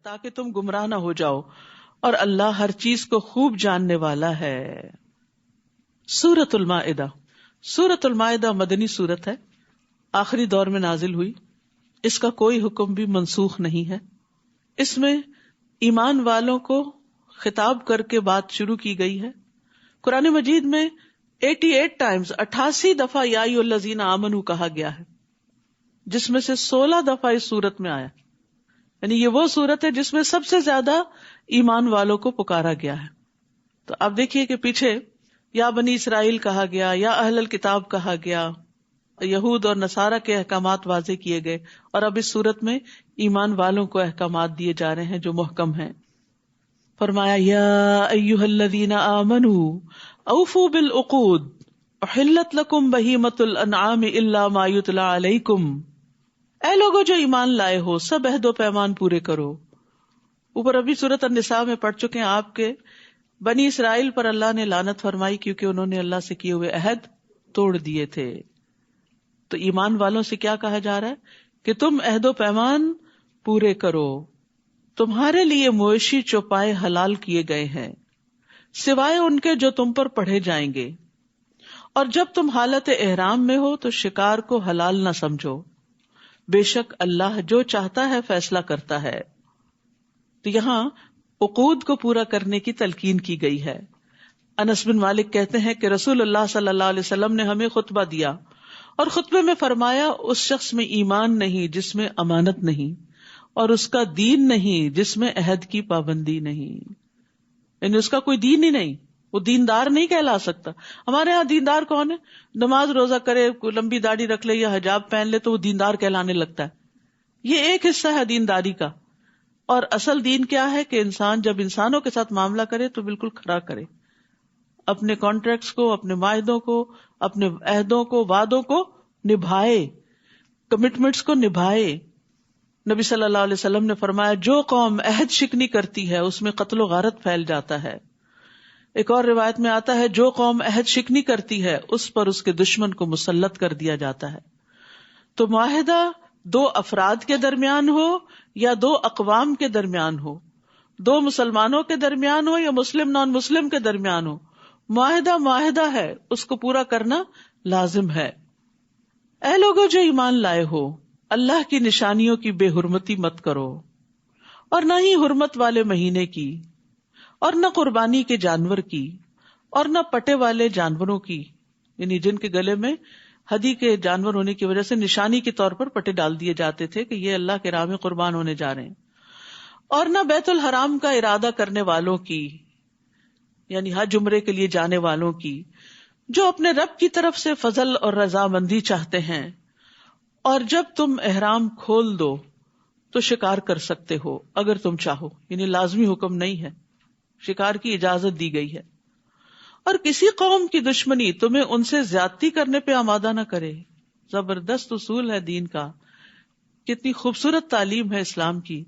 تاکہ تم گمراہ نہ ہو جاؤ، اور اللہ ہر چیز کو خوب جاننے والا ہے۔ سورۃ المائدہ، سورۃ المائدہ مدنی سورت ہے، آخری دور میں نازل ہوئی، اس کا کوئی حکم بھی منسوخ نہیں ہے۔ اس میں ایمان والوں کو خطاب کر کے بات شروع کی گئی ہے۔ قرآن مجید میں 88 ٹائمز 88 دفعہ یا ایھا الذین آمنوا کہا گیا ہے، جس میں سے 16 دفعہ اس سورت میں آیا، یعنی یہ وہ سورت ہے جس میں سب سے زیادہ ایمان والوں کو پکارا گیا ہے۔ تو آپ دیکھیے کہ پیچھے یا بنی اسرائیل کہا گیا، یا اہل الکتاب کہا گیا، یہود اور نصارہ کے احکامات واضح کیے گئے، اور اب اس صورت میں ایمان والوں کو احکامات دیے جا رہے ہیں جو محکم ہیں۔ فرمایا یا ایھا الذین آمنوا اوفوا بالعقود احلت لکم بہیمۃ الانعام الا ما یتلی علیکم، اے لوگوں جو ایمان لائے ہو سب عہد و پیمان پورے کرو۔ اوپر ابھی سورۃ النساء میں پڑھ چکے ہیں آپ کے بنی اسرائیل پر اللہ نے لعنت فرمائی کیونکہ انہوں نے اللہ سے کیے ہوئے عہد توڑ دیے تھے۔ تو ایمان والوں سے کیا کہا جا رہا ہے کہ تم عہد و پیمان پورے کرو، تمہارے لیے مویشی چوپائے حلال کیے گئے ہیں سوائے ان کے جو تم پر پڑھے جائیں گے، اور جب تم حالت احرام میں ہو تو شکار کو حلال نہ سمجھو، بے شک اللہ جو چاہتا ہے فیصلہ کرتا ہے۔ تو یہاں عقود کو پورا کرنے کی تلقین کی گئی ہے۔ انس بن مالک کہتے ہیں کہ رسول اللہ صلی اللہ علیہ وسلم نے ہمیں خطبہ دیا اور خطبے میں فرمایا اس شخص میں ایمان نہیں جس میں امانت نہیں، اور اس کا دین نہیں جس میں عہد کی پابندی نہیں، یعنی اس کا کوئی دین ہی نہیں، وہ دیندار نہیں کہلا سکتا۔ ہمارے ہاں دیندار کون ہے؟ نماز روزہ کرے، کوئی لمبی داڑھی رکھ لے یا حجاب پہن لے تو وہ دیندار کہلانے لگتا ہے۔ یہ ایک حصہ ہے دینداری کا، اور اصل دین کیا ہے کہ انسان جب انسانوں کے ساتھ معاملہ کرے تو بالکل کھرا کرے، اپنے کانٹریکٹس کو، اپنے معاہدوں کو، اپنے عہدوں کو، وعدوں کو نبھائے، کمٹمنٹس کو نبھائے۔ نبی صلی اللہ علیہ وسلم نے فرمایا جو قوم عہد شکنی کرتی ہے اس میں قتل و غارت پھیل جاتا ہے۔ ایک اور روایت میں آتا ہے جو قوم عہد شکنی کرتی ہے اس پر اس کے دشمن کو مسلط کر دیا جاتا ہے۔ تو معاہدہ دو افراد کے درمیان ہو یا دو اقوام کے درمیان ہو، دو مسلمانوں کے درمیان ہو یا مسلم نان مسلم کے درمیان ہو، معاہدہ معاہدہ ہے، اس کو پورا کرنا لازم ہے۔ اے لوگوں جو ایمان لائے ہو اللہ کی نشانیوں کی بے حرمتی مت کرو، اور نہ ہی حرمت والے مہینے کی، اور نہ قربانی کے جانور کی، اور نہ پٹے والے جانوروں کی، یعنی جن کے گلے میں ہدی کے جانور ہونے کی وجہ سے نشانی کے طور پر پٹے ڈال دیے جاتے تھے کہ یہ اللہ کے راہ میں قربان ہونے جا رہے ہیں، اور نہ بیت الحرام کا ارادہ کرنے والوں کی، یعنی حج عمرے کے لیے جانے والوں کی، جو اپنے رب کی طرف سے فضل اور رضامندی چاہتے ہیں، اور جب تم احرام کھول دو تو شکار کر سکتے ہو اگر تم چاہو، یعنی لازمی حکم نہیں ہے، شکار کی اجازت دی گئی ہے۔ اور کسی قوم کی دشمنی تمہیں ان سے زیادتی کرنے پہ آمادہ نہ کرے۔ زبردست اصول ہے دین کا، کتنی خوبصورت تعلیم ہے اسلام کی۔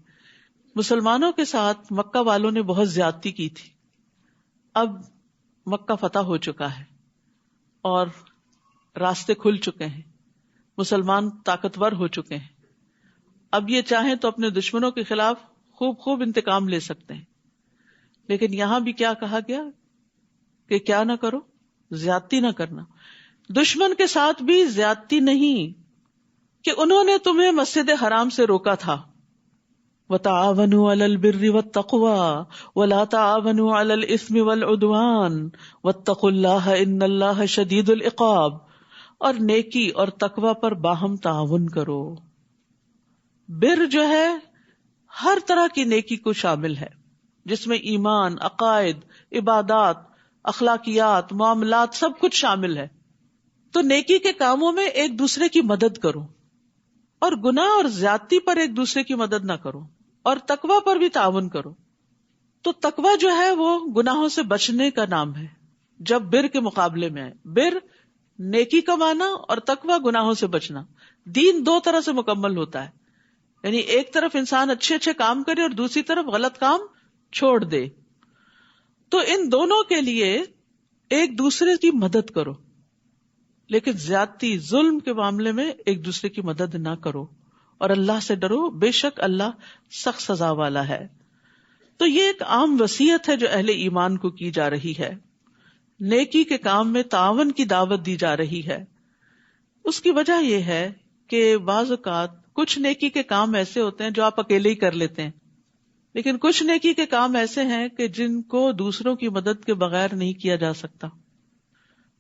مسلمانوں کے ساتھ مکہ والوں نے بہت زیادتی کی تھی، اب مکہ فتح ہو چکا ہے اور راستے کھل چکے ہیں، مسلمان طاقتور ہو چکے ہیں، اب یہ چاہیں تو اپنے دشمنوں کے خلاف خوب انتقام لے سکتے ہیں۔ لیکن یہاں بھی کیا کہا گیا کہ کیا نہ کرو، زیادتی نہ کرنا۔ دشمن کے ساتھ بھی زیادتی نہیں کہ انہوں نے تمہیں مسجد حرام سے روکا تھا، وَتَعَاوَنُوا عَلَى الْبِرِّ وَالتَّقْوَى وَلَا تَعَاوَنُوا عَلَى الْإِثْمِ وَالْعُدْوَانِ وَاتَّقُوا اللَّهَ إِنَّ اللَّهَ شَدِيدُ الْعِقَابِ، اور نیکی اور تقوی پر باہم تعاون کرو۔ بر جو ہے ہر طرح کی نیکی کو شامل ہے، جس میں ایمان، عقائد، عبادات، اخلاقیات، معاملات سب کچھ شامل ہے۔ تو نیکی کے کاموں میں ایک دوسرے کی مدد کرو، اور گناہ اور زیادتی پر ایک دوسرے کی مدد نہ کرو، اور تقوی پر بھی تعاون کرو۔ تو تقوی جو ہے وہ گناہوں سے بچنے کا نام ہے جب بر کے مقابلے میں ہے۔ بر نیکی کمانا اور تقوی گناہوں سے بچنا۔ دین دو طرح سے مکمل ہوتا ہے، یعنی ایک طرف انسان اچھے اچھے کام کرے اور دوسری طرف غلط کام چھوڑ دے۔ تو ان دونوں کے لیے ایک دوسرے کی مدد کرو، لیکن زیادتی، ظلم کے معاملے میں ایک دوسرے کی مدد نہ کرو، اور اللہ سے ڈرو، بے شک اللہ سخت سزا والا ہے. تو یہ ایک عام وصیت ہے جو اہل ایمان کو کی جا رہی ہے. نیکی کے کام میں تعاون کی دعوت دی جا رہی ہے. اس کی وجہ یہ ہے کہ بعض اوقات کچھ نیکی کے کام ایسے ہوتے ہیں جو آپ اکیلے ہی کر لیتے ہیں، لیکن کچھ نیکی کے کام ایسے ہیں کہ جن کو دوسروں کی مدد کے بغیر نہیں کیا جا سکتا.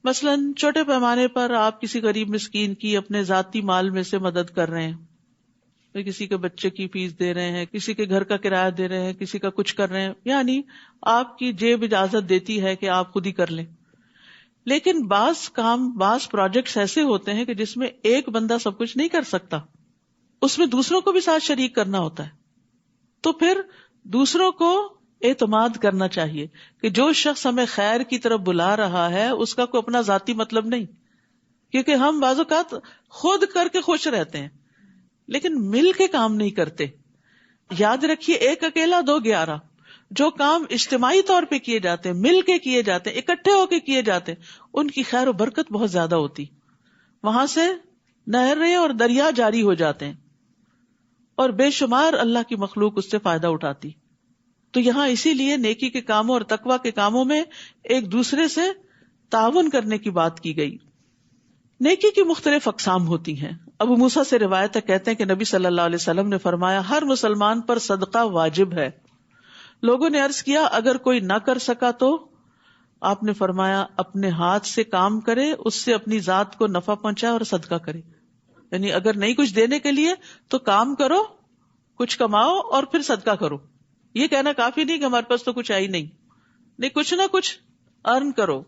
مثلا چھوٹے پیمانے پر آپ کسی غریب مسکین کی اپنے ذاتی مال میں سے مدد کر رہے ہیں، کسی کے بچے کی فیس دے رہے ہیں، کسی کے گھر کا کرایہ دے رہے ہیں، کسی کا کچھ کر رہے ہیں، یعنی آپ کی جیب اجازت دیتی ہے کہ آپ خود ہی کر لیں. لیکن بعض پروجیکٹس ایسے ہوتے ہیں کہ جس میں ایک بندہ سب کچھ نہیں کر سکتا، اس میں دوسروں کو بھی ساتھ شریک کرنا ہوتا ہے. تو پھر دوسروں کو اعتماد کرنا چاہیے کہ جو شخص ہمیں خیر کی طرف بلا رہا ہے اس کا کوئی اپنا ذاتی مطلب نہیں، کیونکہ ہم بعض اوقات خود کر کے خوش رہتے ہیں لیکن مل کے کام نہیں کرتے. یاد رکھیے، ایک اکیلا 2 11. جو کام اجتماعی طور پہ کیے جاتے ہیں، مل کے کیے جاتے ہیں، اکٹھے ہو کے کیے جاتے ہیں، ان کی خیر و برکت بہت زیادہ ہوتی. وہاں سے نہریں اور دریا جاری ہو جاتے ہیں اور بے شمار اللہ کی مخلوق اس سے فائدہ اٹھاتی. تو یہاں اسی لیے نیکی کے کاموں اور تقویٰ کے کاموں میں ایک دوسرے سے تعاون کرنے کی بات کی گئی. نیکی کی مختلف اقسام ہوتی ہیں. ابو موسیٰ سے روایت ہے، کہتے ہیں کہ نبی صلی اللہ علیہ وسلم نے فرمایا، ہر مسلمان پر صدقہ واجب ہے. لوگوں نے عرض کیا اگر کوئی نہ کر سکا تو؟ آپ نے فرمایا اپنے ہاتھ سے کام کرے، اس سے اپنی ذات کو نفع پہنچائے اور صدقہ کرے. یعنی اگر نہیں کچھ دینے کے لیے تو کام کرو، کچھ کماؤ اور پھر صدقہ کرو. یہ کہنا کافی نہیں کہ ہمارے پاس تو کچھ ہے ہی نہیں، کچھ نہ کچھ ارن کرو.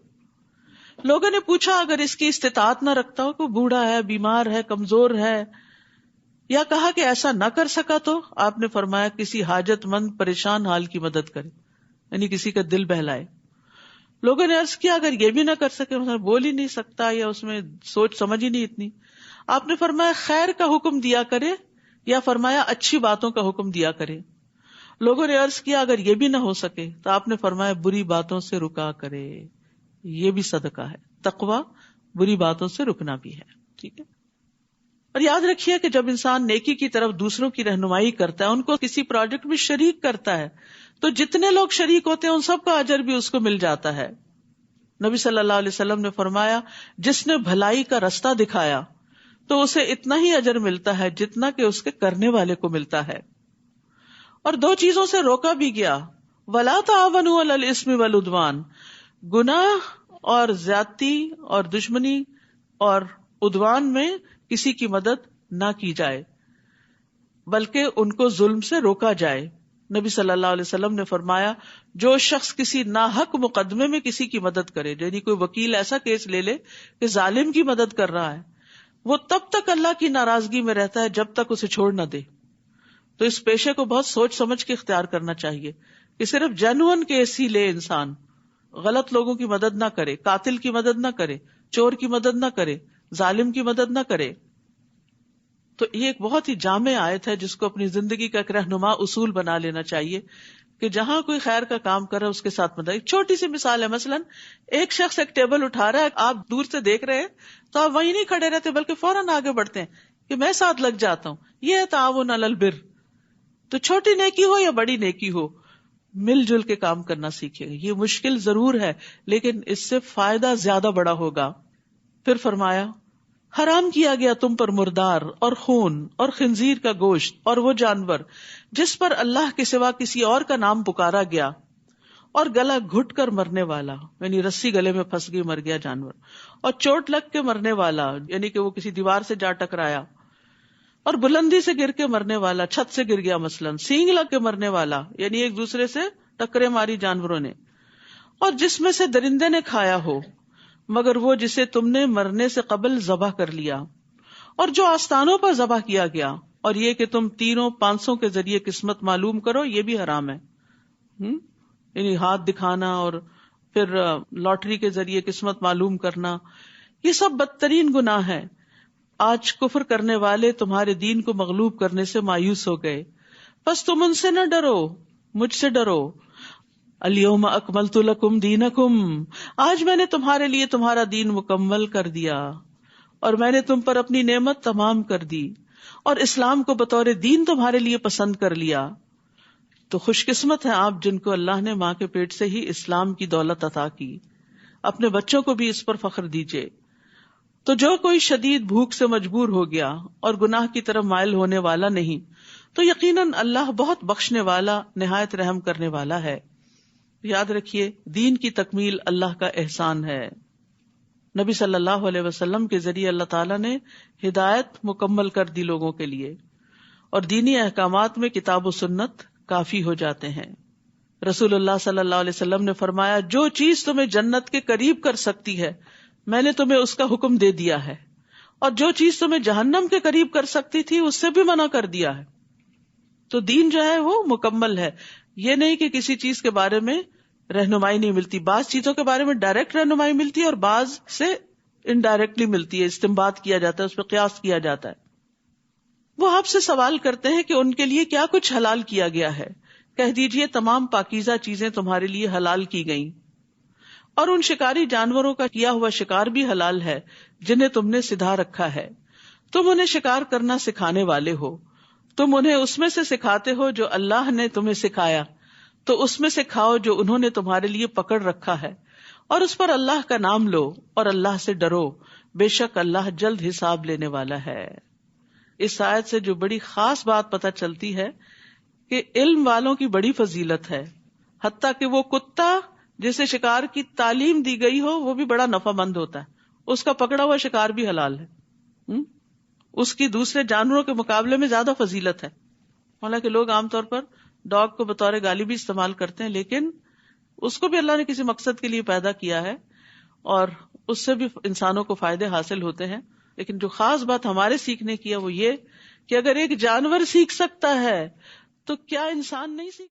لوگوں نے پوچھا اگر اس کی استطاعت نہ رکھتا ہو، کوئی بوڑھا ہے، بیمار ہے، کمزور ہے، یا کہا کہ ایسا نہ کر سکا تو؟ آپ نے فرمایا کسی حاجت مند پریشان حال کی مدد کرے، یعنی کسی کا دل بہلائے. لوگوں نے عرض کیا اگر یہ بھی نہ کر سکے، مثلا بول ہی نہیں سکتا یا اس میں سوچ سمجھ ہی نہیں اتنی، آپ نے فرمایا خیر کا حکم دیا کرے، یا فرمایا اچھی باتوں کا حکم دیا کرے. لوگوں نے عرض کیا اگر یہ بھی نہ ہو سکے تو آپ نے فرمایا بری باتوں سے رکا کرے. یہ بھی صدقہ ہے. تقویٰ بری باتوں سے رکنا بھی ہے. ٹھیک ہے. اور یاد رکھیے کہ جب انسان نیکی کی طرف دوسروں کی رہنمائی کرتا ہے، ان کو کسی پروجیکٹ میں شریک کرتا ہے، تو جتنے لوگ شریک ہوتے ہیں ان سب کا اجر بھی اس کو مل جاتا ہے. نبی صلی اللہ علیہ وسلم نے فرمایا جس نے بھلائی کا رستہ دکھایا تو اسے اتنا ہی اجر ملتا ہے جتنا کہ اس کے کرنے والے کو ملتا ہے. اور 2 چیزوں سے روکا بھی گیا، وَلَا تَعَاوَنُوا عَلَى الْإِثْمِ وَالْعُدْوَانِ، گناہ اور زیادتی اور دشمنی اور عدوان میں کسی کی مدد نہ کی جائے بلکہ ان کو ظلم سے روکا جائے. نبی صلی اللہ علیہ وسلم نے فرمایا جو شخص کسی ناحق مقدمے میں کسی کی مدد کرے، یعنی کوئی وکیل ایسا کیس لے لے کہ ظالم کی مدد کر رہا ہے، وہ تب تک اللہ کی ناراضگی میں رہتا ہے جب تک اسے چھوڑ نہ دے. تو اس پیشے کو بہت سوچ سمجھ کے اختیار کرنا چاہیے کہ صرف جینوئن کیس ہی لے انسان، غلط لوگوں کی مدد نہ کرے، قاتل کی مدد نہ کرے، چور کی مدد نہ کرے، ظالم کی مدد نہ کرے. تو یہ ایک بہت ہی جامع آیت ہے جس کو اپنی زندگی کا ایک رہنما اصول بنا لینا چاہیے کہ جہاں کوئی خیر کا کام کر رہا ہے اس کے ساتھ مدد. ایک چھوٹی سی مثال ہے، مثلا ایک شخص ایک ٹیبل اٹھا رہا ہے، آپ دور سے دیکھ رہے ہیں تو آپ وہیں نہیں کھڑے رہتے بلکہ فوراً آگے بڑھتے ہیں کہ میں ساتھ لگ جاتا ہوں. یہ ہے تعاون علی البر. تو چھوٹی نیکی ہو یا بڑی نیکی ہو، مل جل کے کام کرنا سیکھے. یہ مشکل ضرور ہے لیکن اس سے فائدہ زیادہ بڑا ہوگا. پھر فرمایا حرام کیا گیا تم پر مردار اور خون اور خنزیر کا گوشت اور وہ جانور جس پر اللہ کے سوا کسی اور کا نام پکارا گیا، اور گلا گھٹ کر مرنے والا، یعنی رسی گلے میں پھنس گئی مر گیا جانور، اور چوٹ لگ کے مرنے والا، یعنی کہ وہ کسی دیوار سے جا ٹکرایا، اور بلندی سے گر کے مرنے والا، چھت سے گر گیا مثلا، سینگ لگ کے مرنے والا، یعنی ایک دوسرے سے ٹکرے ماری جانوروں نے، اور جس میں سے درندے نے کھایا ہو مگر وہ جسے تم نے مرنے سے قبل ذبح کر لیا، اور جو آستانوں پر ذبح کیا گیا، اور یہ کہ تم تینوں پانسوں کے ذریعے قسمت معلوم کرو، یہ بھی حرام ہے. یعنی ہاتھ دکھانا اور پھر لاٹری کے ذریعے قسمت معلوم کرنا، یہ سب بدترین گناہ ہے. آج کفر کرنے والے تمہارے دین کو مغلوب کرنے سے مایوس ہو گئے، بس تم ان سے نہ ڈرو، مجھ سے ڈرو. الیوم اکملت لکم دینکم، آج میں نے تمہارے لیے تمہارا دین مکمل کر دیا اور میں نے تم پر اپنی نعمت تمام کر دی. اور اسلام کو بطور دین تمہارے لیے پسند کر لیا، تو خوش قسمت ہیں آپ جن کو اللہ نے ماں کے پیٹ سے ہی اسلام کی دولت عطا کی. اپنے بچوں کو بھی اس پر فخر دیجئے. تو جو کوئی شدید بھوک سے مجبور ہو گیا اور گناہ کی طرف مائل ہونے والا نہیں، تو یقیناً اللہ بہت بخشنے والا، نہایت رحم کرنے والا ہے. یاد رکھیے، دین کی تکمیل اللہ کا احسان ہے. نبی صلی اللہ علیہ وسلم کے ذریعے اللہ تعالیٰ نے ہدایت مکمل کر دی لوگوں کے لیے، اور دینی احکامات میں کتاب و سنت کافی ہو جاتے ہیں. رسول اللہ صلی اللہ علیہ وسلم نے فرمایا، جو چیز تمہیں جنت کے قریب کر سکتی ہے میں نے تمہیں اس کا حکم دے دیا ہے، اور جو چیز تمہیں جہنم کے قریب کر سکتی تھی اس سے بھی منع کر دیا ہے. تو دین جو ہے وہ مکمل ہے. یہ نہیں کہ کسی چیز کے بارے میں رہنمائی نہیں ملتی. بعض چیزوں کے بارے میں ڈائریکٹ رہنمائی ملتی ہے اور بعض سے انڈائریکٹلی ملتی ہے، استنباط کیا جاتا ہے، اس پہ قیاس کیا جاتا ہے. وہ آپ سے سوال کرتے ہیں کہ ان کے لیے کیا کچھ حلال کیا گیا ہے. کہہ دیجئے تمام پاکیزہ چیزیں تمہارے لیے حلال کی گئیں، اور ان شکاری جانوروں کا کیا ہوا شکار بھی حلال ہے جنہیں تم نے سدھا رکھا ہے. تم انہیں شکار کرنا سکھانے والے ہو، تم انہیں اس میں سے سکھاتے ہو جو اللہ نے تمہیں سکھایا، تو اس میں سے کھاؤ جو انہوں نے تمہارے لیے پکڑ رکھا ہے، اور اس پر اللہ کا نام لو اور اللہ سے ڈرو، بے شک اللہ جلد حساب لینے والا ہے. اس آیت سے جو بڑی خاص بات پتہ چلتی ہے کہ علم والوں کی بڑی فضیلت ہے. حتیٰ کہ وہ کتا جسے شکار کی تعلیم دی گئی ہو وہ بھی بڑا نفع مند ہوتا ہے، اس کا پکڑا ہوا شکار بھی حلال ہے، اس کی دوسرے جانوروں کے مقابلے میں زیادہ فضیلت ہے. حالانکہ لوگ عام طور پر ڈاگ کو بطور گالی بھی استعمال کرتے ہیں، لیکن اس کو بھی اللہ نے کسی مقصد کے لیے پیدا کیا ہے اور اس سے بھی انسانوں کو فائدے حاصل ہوتے ہیں. لیکن جو خاص بات ہمارے سیکھنے کی ہے وہ یہ کہ اگر ایک جانور سیکھ سکتا ہے تو کیا انسان نہیں سیکھ